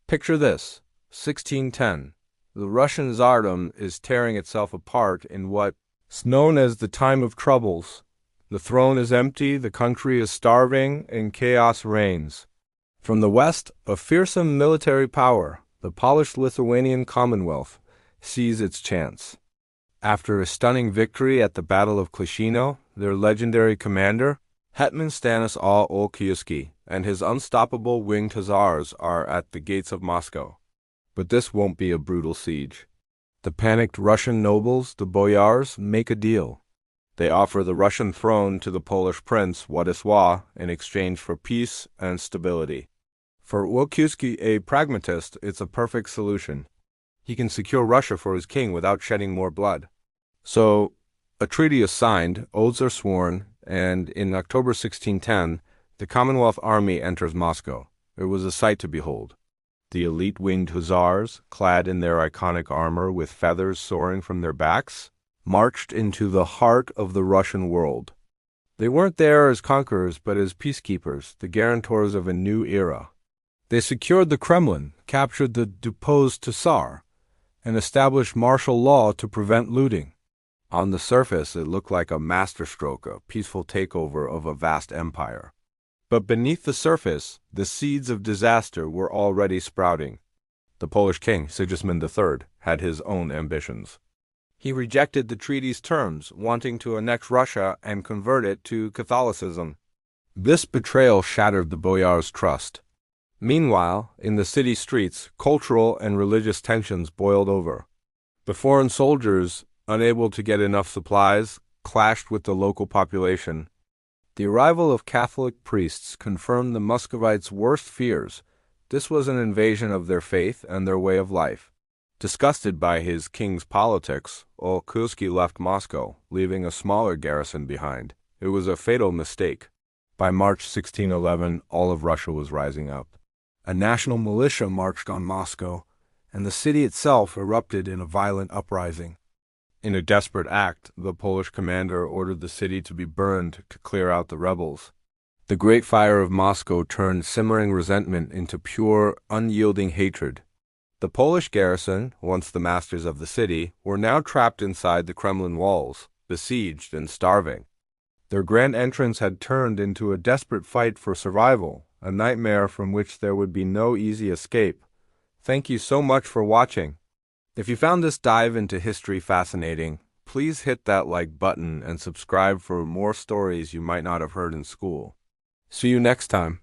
Picture this, 1610. The Russian Tsardom is tearing itself apart in what's known as the time of troubles. The throne is empty, the country is starving, and chaos reigns. From the west, a fearsome military power, the Polish-Lithuanian Commonwealth, sees its chance. After a stunning victory at the Battle of Klushino, their legendary commander, Hetman Stanisław Żółkiewski, and his unstoppable winged hussars are at the gates of Moscow. But this won't be a brutal siege. The panicked Russian nobles, the Boyars, make a deal. They offer the Russian throne to the Polish prince, Władysław, in exchange for peace and stability. For Żółkiewski, a pragmatist, it's a perfect solution. He can secure Russia for his king without shedding more blood. So, a treaty is signed, oaths are sworn, and in October 1610, the Commonwealth army enters Moscow. It was a sight to behold. The elite winged hussars, clad in their iconic armor with feathers soaring from their backs, marched into the heart of the Russian world. They weren't there as conquerors, but as peacekeepers, the guarantors of a new era. They secured the Kremlin, captured the deposed Tsar, and established martial law to prevent looting. On the surface, it looked like a masterstroke, a peaceful takeover of a vast empire. But beneath the surface, the seeds of disaster were already sprouting. The Polish king, Sigismund III, had his own ambitions. He rejected the treaty's terms, wanting to annex Russia and convert it to Catholicism. This betrayal shattered the Boyars' trust. Meanwhile, in the city streets, cultural and religious tensions boiled over. The foreign soldiers, unable to get enough supplies, clashed with the local population. The arrival of Catholic priests confirmed the Muscovites' worst fears. This was an invasion of their faith and their way of life. Disgusted by his king's politics, Żółkiewski left Moscow, leaving a smaller garrison behind. It was a fatal mistake. By March 1611, all of Russia was rising up. A national militia marched on Moscow, and the city itself erupted in a violent uprising. In a desperate act, the Polish commander ordered the city to be burned to clear out the rebels. The Great Fire of Moscow turned simmering resentment into pure, unyielding hatred. The Polish garrison, once the masters of the city, were now trapped inside the Kremlin walls, besieged and starving. Their grand entrance had turned into a desperate fight for survival, a nightmare from which there would be no easy escape. Thank you so much for watching. If you found this dive into history fascinating, please hit that like button and subscribe for more stories you might not have heard in school. See you next time.